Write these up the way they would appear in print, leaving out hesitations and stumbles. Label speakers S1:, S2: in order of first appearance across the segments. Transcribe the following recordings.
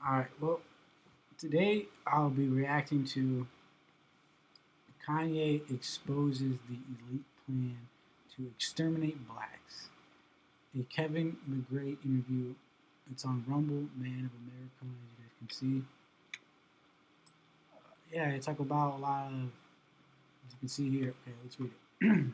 S1: Alright, well, today I'll be reacting to Kanye exposes the elite plan to exterminate blacks. A Kevin Mcgray interview. It's on Rumble, Man of America, as you guys can see. Yeah, it's like about a lot of, as you can see here. Okay, let's read it.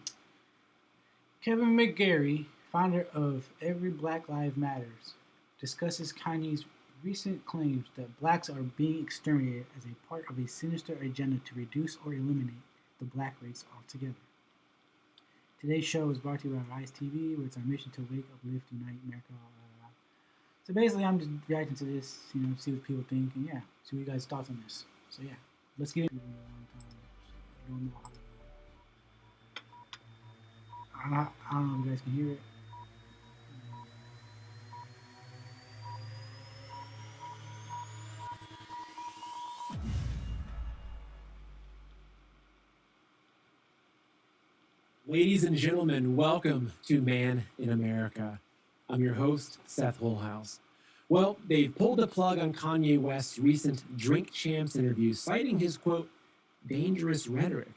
S1: Kevin Mcgary, founder of Every Black Lives Matters, discusses Kanye's recent claims that blacks are being exterminated as a part of a sinister agenda to reduce or eliminate the black race altogether. Today's show is brought to you by Rise TV, where it's our mission to wake, uplift, unite America. So basically, I'm just reacting to this, see what people think, and yeah, see what you guys' thoughts on this. So yeah, let's get into it. I don't know I don't know if you guys can hear it.
S2: Ladies and gentlemen, welcome to Man in America. I'm your host, Seth Holhouse. Well, they've pulled the plug on Kanye West's recent Drink Champs interview, citing his, quote, dangerous rhetoric.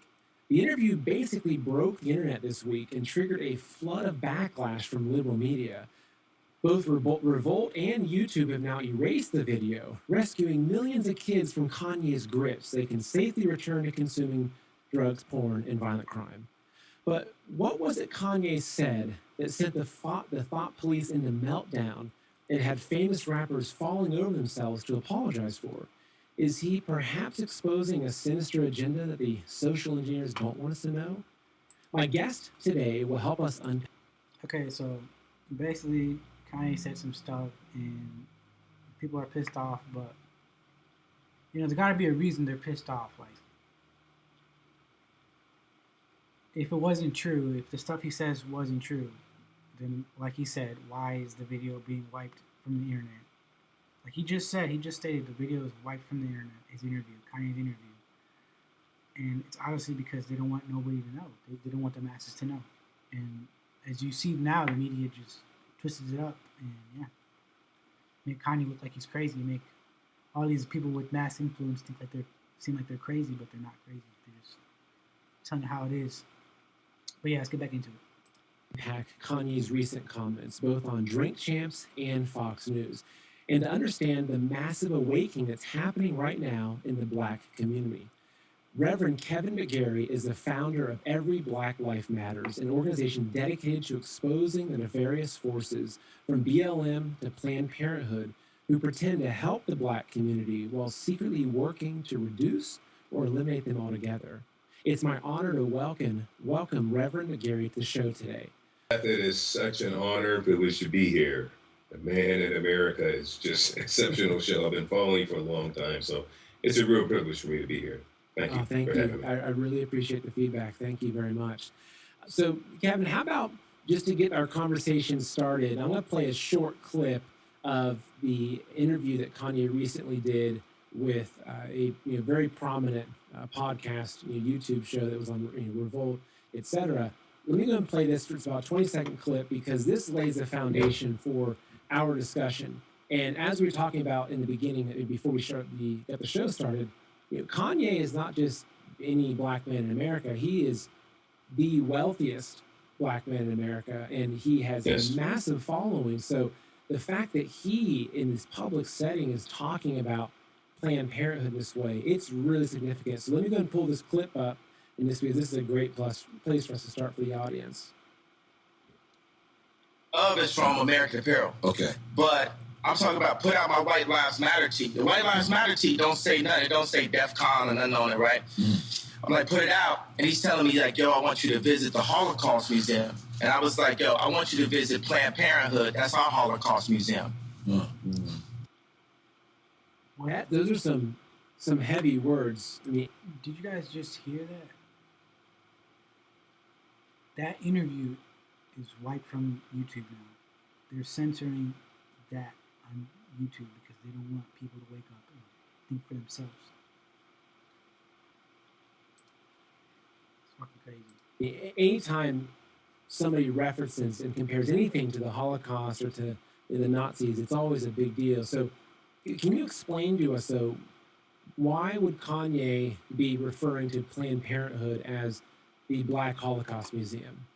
S2: The interview basically broke the internet this week and triggered a flood of backlash from liberal media. Both Revolt and YouTube have now erased the video, rescuing millions of kids from Kanye's grip so they can safely return to consuming drugs, porn, and violent crime. But what was it Kanye said that sent the thought police into meltdown and had famous rappers falling over themselves to apologize for? Is he perhaps exposing a sinister agenda that the social engineers don't want us to know? My guest today will help us unpack.
S1: Okay, so basically, Kanye said some stuff, and people are pissed off, but there's got to be a reason they're pissed off. Like, if it wasn't true, if the stuff he says wasn't true, then, like he said, why is the video being wiped from the internet? Like he just stated the video is wiped from the internet, his interview, Kanye's interview. And it's obviously because they don't want nobody to know. They don't want the masses to know. And as you see now, the media just twists it up and, yeah, make Kanye look like he's crazy, make all these people with mass influence seem like they're crazy, but they're not crazy. They're just telling you how it is. But yeah, let's get back into it.
S2: Unpack Kanye's recent comments, both on Drink Champs and Fox News, and to understand the massive awakening that's happening right now in the black community. Reverend Kevin Mcgary is the founder of Every Black Life Matters, an organization dedicated to exposing the nefarious forces from BLM to Planned Parenthood who pretend to help the black community while secretly working to reduce or eliminate them altogether. It's my honor to welcome Reverend Mcgary to the show today.
S3: It is such an honor and privilege to be here. The Man in America is just an exceptional show. I've been following for a long time, so it's a real privilege for me to be here. Thank you.
S2: Thank you. I really appreciate the feedback. Thank you very much. So, Kevin, how about just to get our conversation started, I'm going to play a short clip of the interview that Kanye recently did with a very prominent podcast, YouTube show that was on Revolt, etc. Let me go and play this. It's about a 20-second clip because this lays the foundation for our discussion. And as we were talking about in the beginning, before we got the show started, Kanye is not just any black man in America. He is the wealthiest black man in America, and he has a massive following. So the fact that he, in this public setting, is talking about Planned Parenthood this way, it's really significant. So let me go and pull this clip up, and this is a great place for us to start for the audience.
S4: It's from American Apparel.
S5: Okay.
S4: But I'm talking about put out my White Lives Matter tee. The White Lives Matter tee don't say nothing. It don't say DEF CON or nothing on it, right? I'm like, put it out. And he's telling me, like, yo, I want you to visit the Holocaust Museum. And I was like, yo, I want you to visit Planned Parenthood. That's our Holocaust Museum.
S2: Those are some heavy words. I mean,
S1: did you guys just hear that? That interview is wiped from YouTube now. They're censoring that on YouTube because they don't want people to wake up and think for themselves. It's fucking crazy.
S2: Anytime somebody references and compares anything to the Holocaust or to the Nazis, it's always a big deal. So Can you explain to us, though, why would Kanye be referring to Planned Parenthood as the Black Holocaust Museum?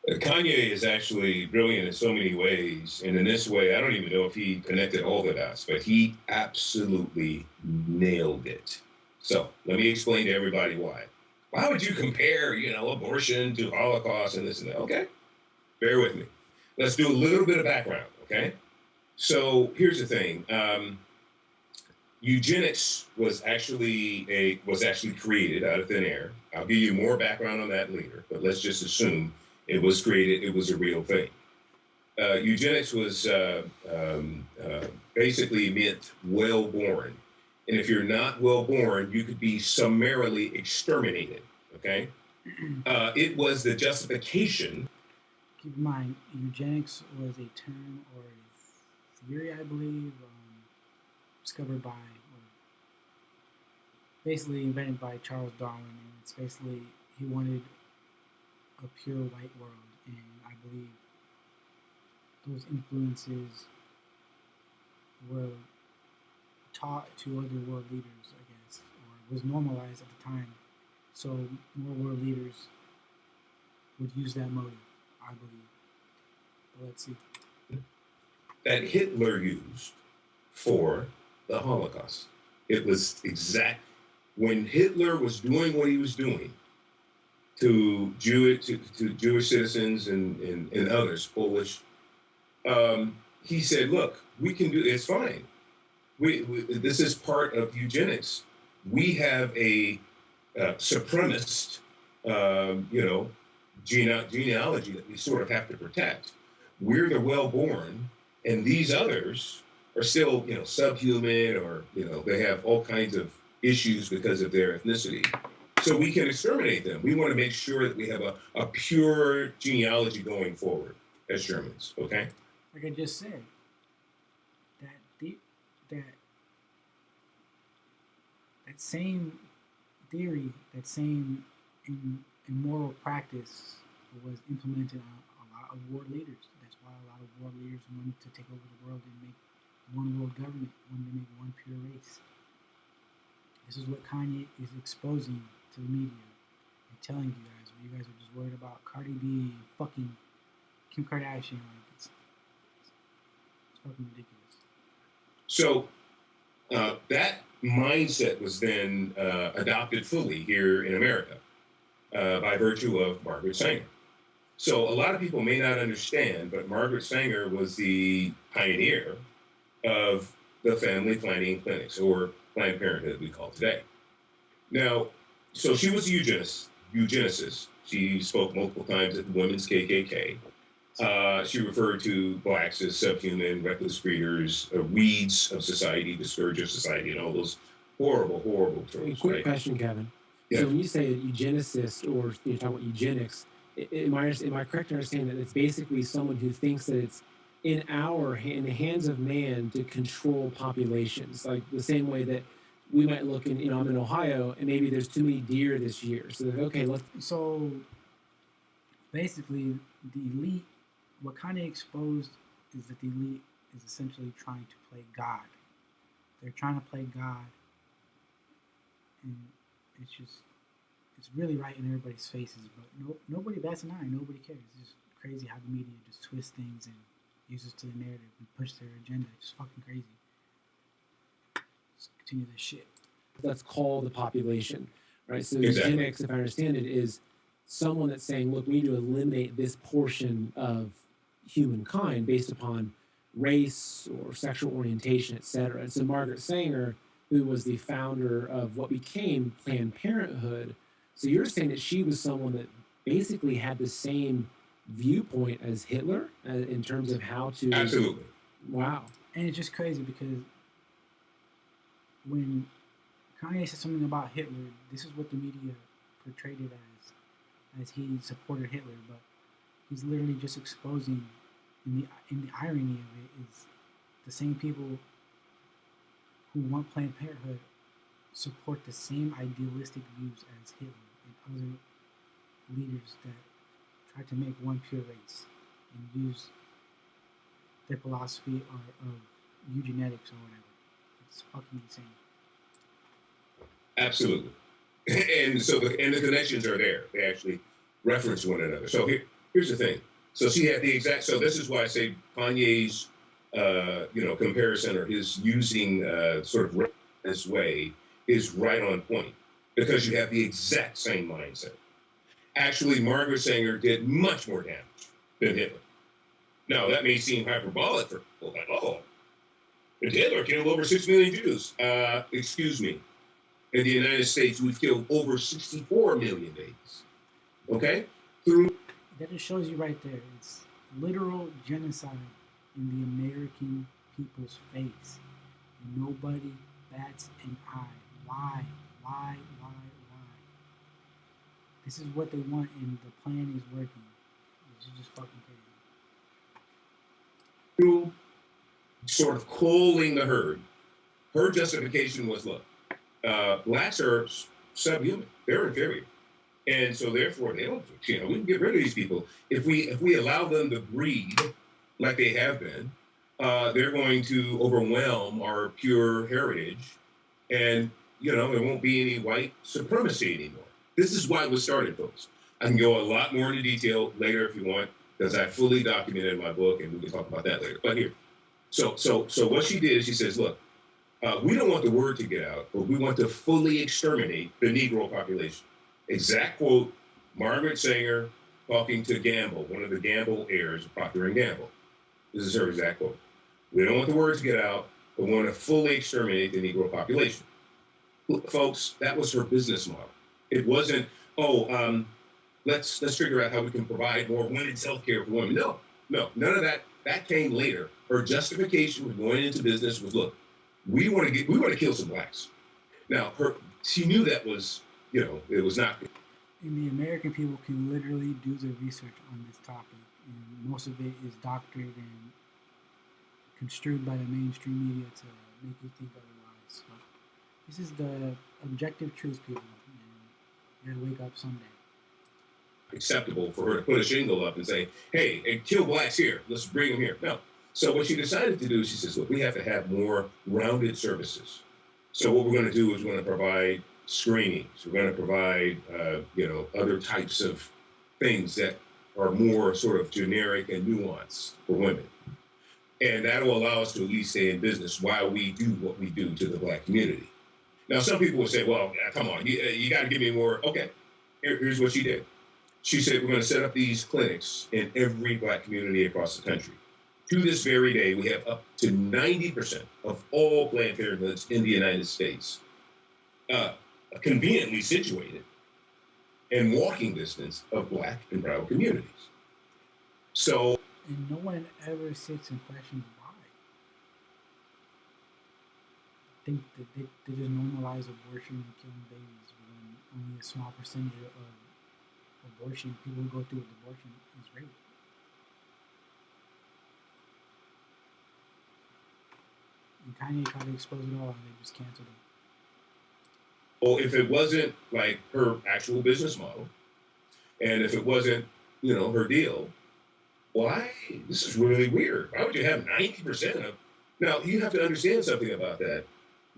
S3: Kanye is actually brilliant in so many ways. And in this way, I don't even know if he connected all the dots, but he absolutely nailed it. So let me explain to everybody why. Why would you compare, abortion to Holocaust and this and that? Okay, bear with me. Let's do a little bit of background, okay? So here's the thing. Eugenics was actually created out of thin air. I'll give you more background on that later, but let's just assume it was created. It was a real thing. Eugenics was basically meant well born, and if you're not well born, you could be summarily exterminated. Okay, it was the justification.
S1: Keep in mind, eugenics was a term or a theory, I believe, discovered by, or basically invented by Charles Darwin, and it's basically he wanted a pure white world, and I believe those influences were taught to other world leaders, I guess, or was normalized at the time. So more world leaders would use that motive, I believe. But let's see.
S3: That Hitler used for the Holocaust. It was exact when Hitler was doing what he was doing to Jewish citizens and others, Polish. He said, "Look, we can do it's fine. This is part of eugenics. We have a supremacist, genealogy that we sort of have to protect. We're the well-born, and these others are still, subhuman, or they have all kinds of issues because of their ethnicity. So we can exterminate them. We want to make sure that we have a pure genealogy going forward as Germans." Okay.
S1: Like I just said, that that same theory, that same immoral practice was implemented on a lot of world leaders. That's why a lot of world leaders wanted to take over the world and make one world government, wanted to make one pure race. This is what Kanye is exposing to the media and telling you guys. When you guys are just worried about Cardi B and fucking Kim Kardashian, like it's fucking ridiculous.
S3: So that mindset was then adopted fully here in America by virtue of Margaret Sanger. So a lot of people may not understand, but Margaret Sanger was the pioneer of the family planning clinics, or Planned Parenthood, we call it today. Now, so she was a eugenicist. She spoke multiple times at the Women's KKK. She referred to blacks as subhuman, reckless breeders, weeds of society, the scourge of society, and all those horrible, horrible terms.
S2: Quick
S3: right?
S2: question, Kevin.
S3: Yeah.
S2: So when you say eugenicist, or you talk about eugenics, am I correct in understanding that it's basically someone who thinks that it's in the hands of man to control populations, like the same way that we might look in, I'm in Ohio, and maybe there's too many deer this year. So okay, let's.
S1: So basically, the elite, what Kanye exposed is that the elite is essentially trying to play God. They're trying to play God, and it's really right in everybody's faces. But nobody bats an eye. Nobody cares. It's just crazy how the media just twists things and uses to the narrative and push their agenda. It's just fucking crazy. Let's continue this shit.
S2: Let's call the population, right? So
S3: Exactly.
S2: eugenics, if I understand it, is someone that's saying, look, we need to eliminate this portion of humankind based upon race or sexual orientation, etc. And so Margaret Sanger, who was the founder of what became Planned Parenthood, so you're saying that she was someone that basically had the same viewpoint as Hitler in terms of how to.
S3: Absolutely.
S2: Wow.
S1: And it's just crazy because when Kanye said something about Hitler, this is what the media portrayed it as he supported Hitler, but he's literally just exposing, and the irony of it is the same people who want Planned Parenthood support the same idealistic views as Hitler and other leaders that try to make one pure race and use their philosophy of eugenetics or whatever. It's fucking insane.
S3: Absolutely. And so the connections are there. They actually reference one another. So here's the thing. So she had the exact. So this is why I say Kanye's comparison or his using sort of this way is right on point because you have the exact same mindset. Actually, Margaret Sanger did much more damage than Hitler. Now that may seem hyperbolic for people, like, oh, Hitler killed over 6 million Jews. Excuse me. In the United States, we've killed over 64 million babies. Okay?
S1: That just shows you right there. It's literal genocide in the American people's face. Nobody bats an eye. Why? Why? This is what they want, and the plan is working. This is just fucking crazy.
S3: Through sort of calling the herd, her justification was, look, blacks are subhuman. They're inferior. And so therefore they don't, we can get rid of these people. If we allow them to breed like they have been, they're going to overwhelm our pure heritage. And, there won't be any white supremacy anymore. This is why it was started, folks. I can go a lot more into detail later if you want, because I fully documented in my book, and we can talk about that later. But here, so what she did is she says, look, we don't want the word to get out, but we want to fully exterminate the Negro population. Exact quote, Margaret Sanger talking to Gamble, one of the Gamble heirs of Procter & Gamble. This is her exact quote. We don't want the word to get out, but we want to fully exterminate the Negro population. Look, folks, that was her business model. It wasn't, let's figure out how we can provide more women's health care for women. No, none of that. That came later. Her justification for going into business was, look, we want to kill some blacks. Now, she knew that was, it was not.
S1: And the American people can literally do the research on this topic, and most of it is doctored and construed by the mainstream media to make you think otherwise. So this is the objective truth, people. And you gotta wake up someday.
S3: Acceptable for her to put a shingle up and say, hey, and kill blacks here. Let's bring them here. No. So what she decided to do, she says, look, we have to have more rounded services. So what we're going to do is we're going to provide screenings. We're going to provide, other types of things that are more sort of generic and nuanced for women. And that will allow us to at least stay in business while we do what we do to the black community. Now, some people will say, well, come on, you got to give me more. Okay, here's what she did. She said, we're going to set up these clinics in every black community across the country. To this very day, we have up to 90% of all Planned Parenthoods in the United States conveniently situated in walking distance of black and brown communities. So,
S1: and no one ever sits and questions why. I think that they just normalize abortion and killing babies when only a small percentage of abortion, people who go through with abortion, is rape. And Kanye tried to expose it all, and they just canceled it.
S3: Well, if it wasn't like her actual business model, and if it wasn't, her deal, why? This is really weird. Why would you have 90% of? Now, you have to understand something about that,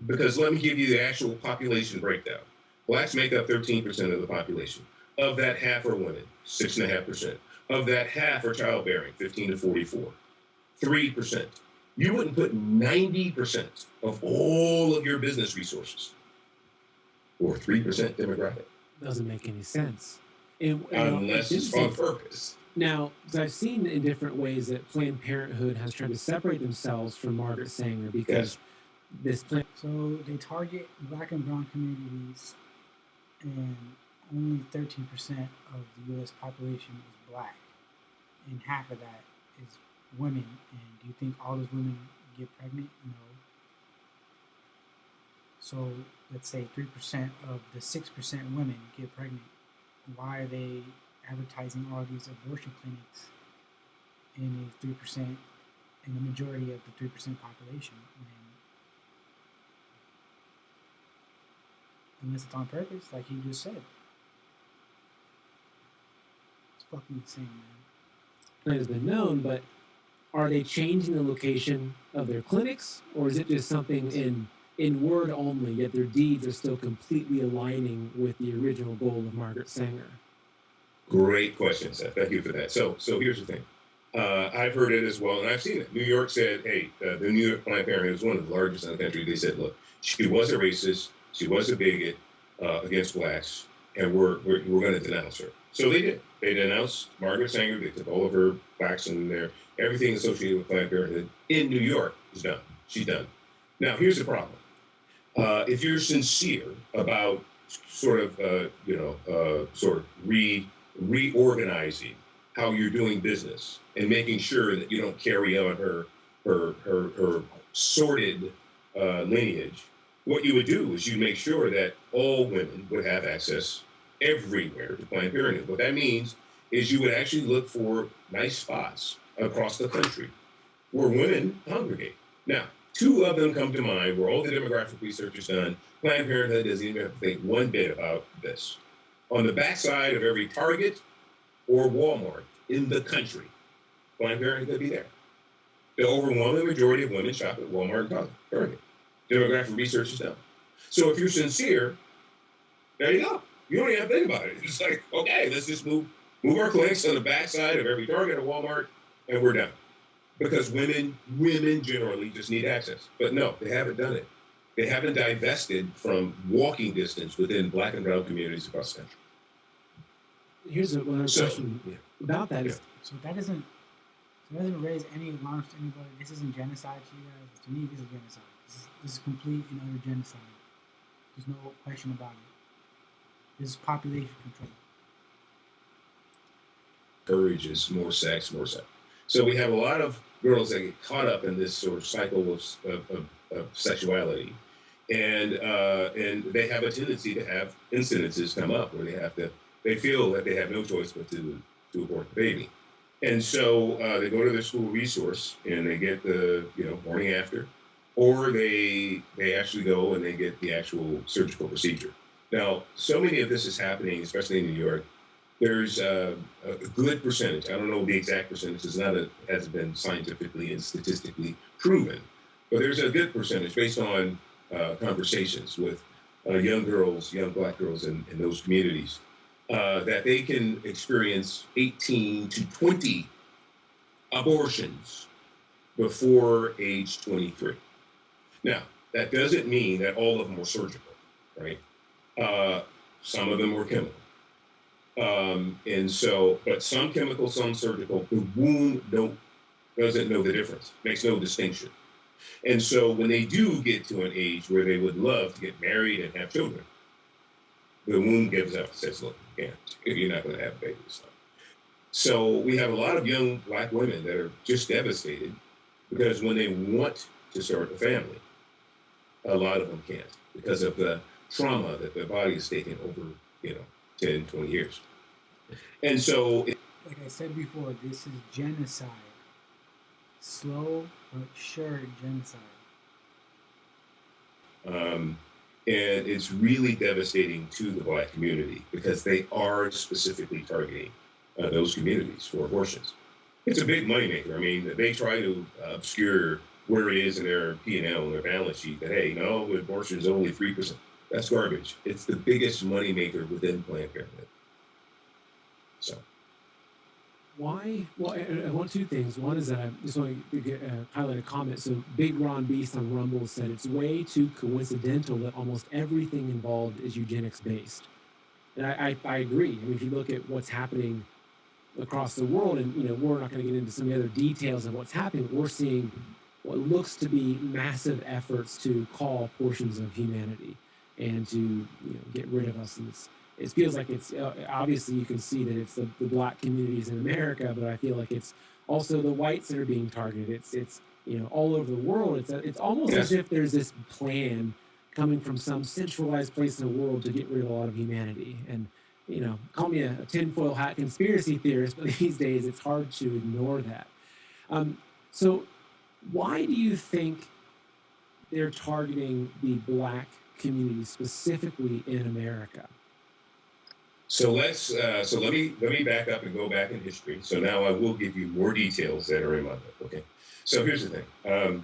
S3: because let me give you the actual population breakdown. Blacks make up 13% of the population. Of that, half are women, 6.5%. Of that, half are childbearing, 15 to 44, 3%. You wouldn't put 90% of all of your business resources or 3% demographic.
S2: Doesn't make any sense.
S3: Unless it's on purpose.
S2: Now, I've seen in different ways that Planned Parenthood has tried to separate themselves from Margaret Sanger because this plan.
S1: So they target black and brown communities, and only 13% of the U.S. population is black, and half of that is women. And do you think all those women get pregnant? No. So let's say 3% of the 6% women get pregnant. Why are they advertising all these abortion clinics in a 3%, in the majority of the 3% population? Unless it's on purpose, like you just said. It's fucking insane, man.
S2: It has been known, but are they changing the location of their clinics, or is it just something in word only, yet their deeds are still completely aligning with the original goal of Margaret Sanger?
S3: Great question, Seth. Thank you for that. So here's the thing. I've heard it as well, and I've seen it. New York said, hey, the New York Planned Parenthood is one of the largest in the country. They said, look, she was a racist, she was a bigot against blacks, and we're going to denounce her. So they did. They denounced Margaret Sanger. They took all of her blacks and everything associated with Planned Parenthood in New York is done. She's done. Now, here's the problem. If you're sincere about sort of, reorganizing how you're doing business and making sure that you don't carry on her sordid lineage, what you would do is you make sure that all women would have access everywhere to Planned Parenthood. What that means is you would actually look for nice spots across the country where women congregate. Now, two of them come to mind where all the demographic research is done. Planned Parenthood doesn't even have to think one bit about this. On the backside of every Target or Walmart in the country, Planned Parenthood could be there. The overwhelming majority of women shop at Walmart and Target. Demographic research is done. So if you're sincere, there you go. You don't even have to think about it. It's like, okay, let's just move our clinics on the backside of every Target or Walmart, and we're done. Because women generally just need access. But no, they haven't done it. They haven't divested from walking distance within Black and brown communities across the country.
S2: Here's another question about that.
S1: So that doesn't raise any alarms to anybody. This isn't genocide to you guys. To me, this is genocide. This is complete and utter genocide. There's no question about it. This is population control.
S3: Encourages more sex. So we have a lot of girls that get caught up in this sort of cycle of sexuality, and they have a tendency to have incidences come up where they feel that they have no choice but to abort the baby, and so they go to their school resource and they get the morning after, or they actually go and they get the actual surgical procedure. Now, so many of this is happening, especially in New York. There's a good percentage. I don't know the exact percentage. It hasn't been scientifically and statistically proven, but there's a good percentage based on conversations with young Black girls in those communities that they can experience 18 to 20 abortions before age 23. Now, that doesn't mean that all of them were surgical, right? Some of them were chemical. But some chemical, some surgical, the womb doesn't know the difference, makes no distinction. And so when they do get to an age where they would love to get married and have children, the womb gives up and says, look, you're not going to have babies. So we have a lot of young Black women that are just devastated because when they want to start a family, a lot of them can't because of the trauma that their body has taken over, 10, 20 years. And so,
S1: like I said before, this is genocide. Slow but sure genocide.
S3: And it's really devastating to the Black community because they are specifically targeting those communities for abortions. It's a big moneymaker. I mean, they try to obscure where it is in their P&L and their balance sheet that, hey, no, abortion is only 3%. That's garbage. It's the biggest moneymaker within Planned Parenthood. So.
S2: Why? Well, I want two things. One is that I just want to highlight a comment. So Big Ron Beast on Rumble said, it's way too coincidental that almost everything involved is eugenics based. And I agree. I mean, if you look at what's happening across the world, and we're not going to get into some of the other details of what's happening, but we're seeing what looks to be massive efforts to call portions of humanity and to get rid of us. And it feels like it's obviously you can see that it's the Black communities in America, but I feel like it's also the whites that are being targeted. It's all over the world. It's almost as if there's this plan coming from some centralized place in the world to get rid of a lot of humanity. And call me a tinfoil hat conspiracy theorist, but these days it's hard to ignore that. So why do you think they're targeting the Black community specifically in America?
S3: So let me back up and go back in history. So now I will give you more details that are in my book. Okay. So here's the thing.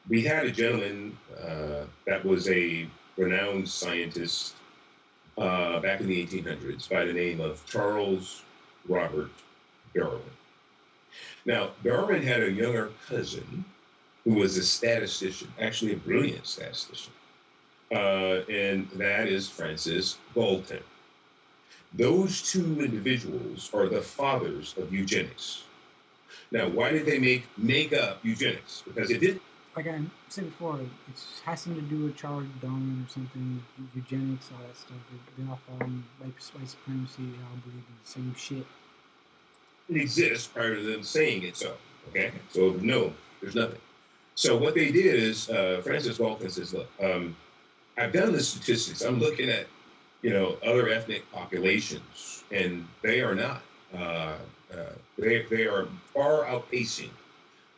S3: We had a gentleman that was a renowned scientist back in the 1800s by the name of Charles Robert Darwin. Now, Darwin had a younger cousin who was a statistician, actually a brilliant statistician, and that is Francis Galton. Those two individuals are the fathers of eugenics. Now, why did they make up eugenics? Because it did.
S1: Like I said before, it has something to do with Charles Darwin or something, eugenics, all that stuff. They all fall in white supremacy. They all believe in the same shit.
S3: It exists prior to them saying it so. Okay, so no, there's nothing. So what they did is Francis Galton says, look, I've done the statistics. I'm looking at other ethnic populations, and they are not. They are far outpacing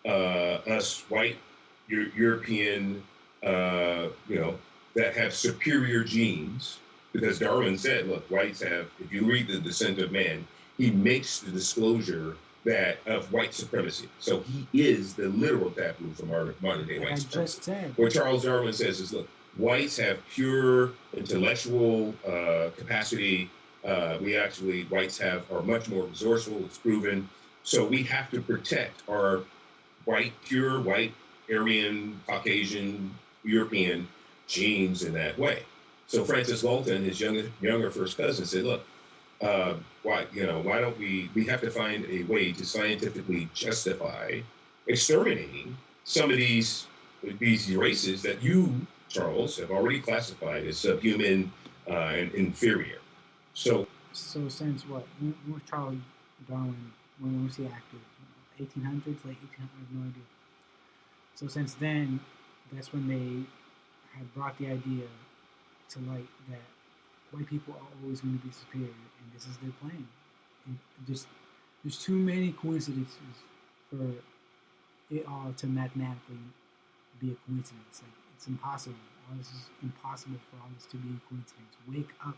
S3: us white European, that have superior genes, because Darwin said, look, whites have. If you read The Descent of Man, he makes the disclosure that of white supremacy. So he is the literal taboo for modern day white supremacy.
S1: Just said.
S3: What Charles Darwin says is, look, whites have pure intellectual capacity. Whites are much more resourceful. It's proven. So we have to protect our pure white, Aryan, Caucasian, European genes in that way. So Francis Galton, his younger first cousin, said, look, why don't we have to find a way to scientifically justify exterminating some of these races that you, Charles, have already classified as subhuman and inferior. So
S1: since what? When was Charles Darwin? When was he active? 1800s, late 1800s? I have no idea. So since then, that's when they had brought the idea to light that white people are always going to be superior, and this is their plan. And there's too many coincidences for it all to mathematically be a coincidence. Like, it's impossible. All this is impossible for all this to be a coincidence. Wake up.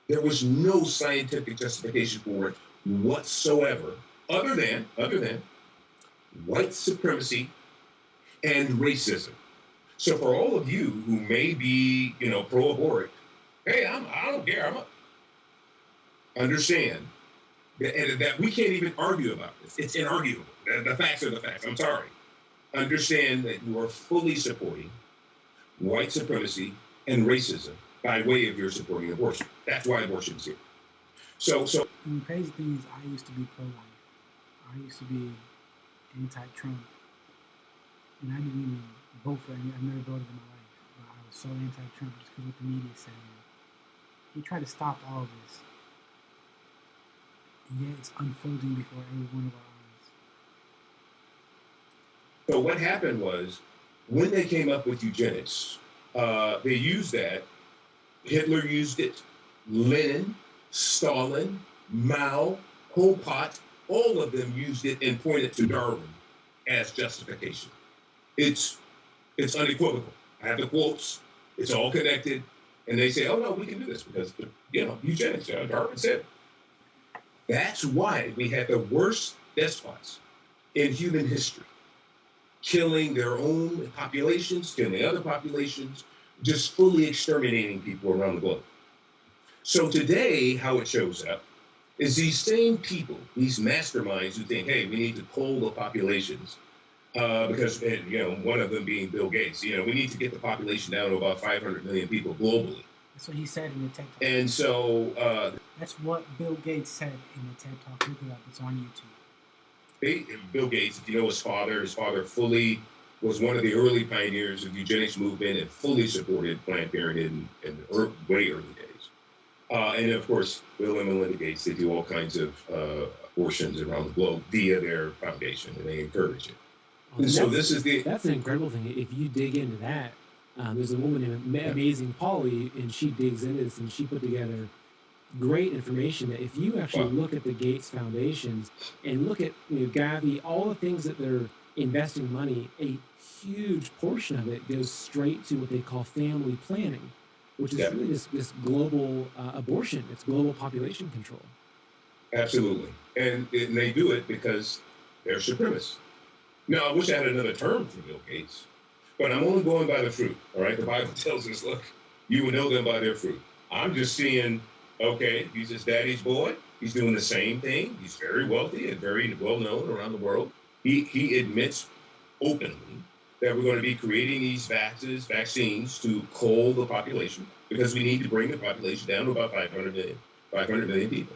S3: There was no scientific justification for it whatsoever, other than white supremacy and racism. So for all of you who may be, pro-abort, hey, I don't care. Understand that we can't even argue about this. It's inarguable. The facts are the facts. I'm sorry. Understand that you are fully supporting white supremacy and racism by way of your supporting abortion. That's why abortion is here. So.
S1: And the crazy thing is, I used to be pro-life. I used to be anti-Trump, and I didn't even vote for any. I've never voted in my life, but I was so anti-Trump just because what the media said. He tried to stop all of this, and yet it's unfolding before every one of our eyes.
S3: So what happened was, when they came up with eugenics, they used that. Hitler used it. Lenin, Stalin, Mao, Pol Pot, all of them used it and pointed to Darwin as justification. It's unequivocal. I have the quotes. It's all connected. And they say, oh, no, we can do this because, eugenics, Darwin said. That's why we had the worst despots in human history, killing their own populations, killing other populations, just fully exterminating people around the globe. So today, how it shows up is these same people, these masterminds who think, hey, we need to cull the populations because, one of them being Bill Gates, we need to get the population down to about 500 million people globally.
S1: That's what he said in the TED Talk.
S3: And so...
S1: that's what Bill Gates said in the TED Talk. Look it up. It's on YouTube.
S3: Bill Gates, if you know his father fully was one of the early pioneers of the eugenics movement and fully supported Planned Parenthood in the way early days. And of course, Bill and Melinda Gates, they do all kinds of abortions around the globe via their foundation, and they encourage it.
S2: Well,
S3: and so
S2: that's an incredible thing. If you dig into that, there's a woman named Amazing Polly, and she digs into this, and she put together great information that if you actually look at the Gates Foundations and look at Gavi, all the things that they're investing money, a huge portion of it goes straight to what they call family planning. which is
S3: Yeah.
S2: really this global abortion. It's global population control.
S3: Absolutely. And they do it because they're supremacists. Now, I wish I had another term for Bill Gates, but I'm only going by the fruit. All right. The Bible tells us, look, you will know them by their fruit. I'm just seeing, okay, he's his daddy's boy. He's doing the same thing. He's very wealthy and very well known around the world. He admits openly that we're going to be creating these vaccines to cull the population because we need to bring the population down to about 500 million people.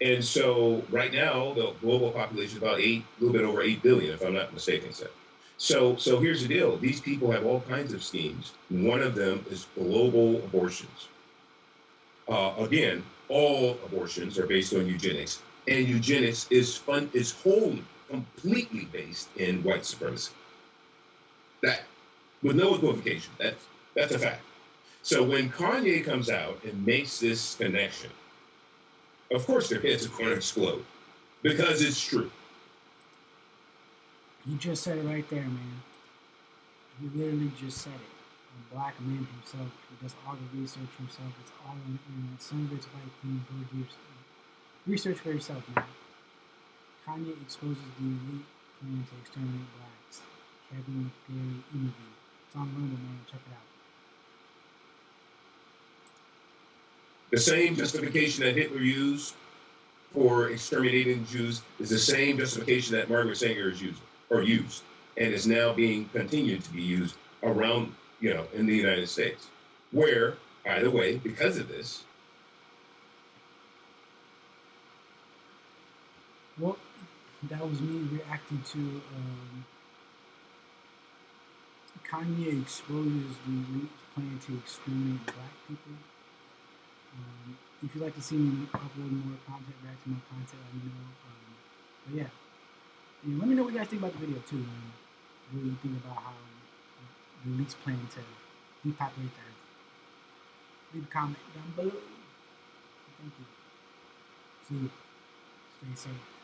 S3: And so right now, the global population is about a little bit over 8 billion, if I'm not mistaken, sir. So here's the deal. These people have all kinds of schemes. One of them is global abortions. Again, all abortions are based on eugenics, and eugenics is wholly, completely based in white supremacy. That, with no equivocation, that's a fact. So when Kanye comes out and makes this connection, of course their heads are going to explode because it's true.
S1: You just said it right there, man. He literally just said it. A black man himself. He does all the research himself. It's all on the internet. Some of it's white clean, research for yourself, man. Kanye exposes the elite plan to exterminate blacks. Kevin Mcgary interview. It's on Rumble, man. Check it out.
S3: The same justification that Hitler used for exterminating Jews is the same justification that Margaret Sanger is used, and is now being continued to be used around, in the United States, where, by the way, because of this.
S1: Well, that was me reacting to Kanye exposes the elite plan to exterminate black people. If you'd like to see me upload more content back to my content, let me know. But yeah, and let me know what you guys think about the video too. What do you think about how the elites plan to depopulate the earth? Leave a comment down below. Thank you. See you. Stay safe.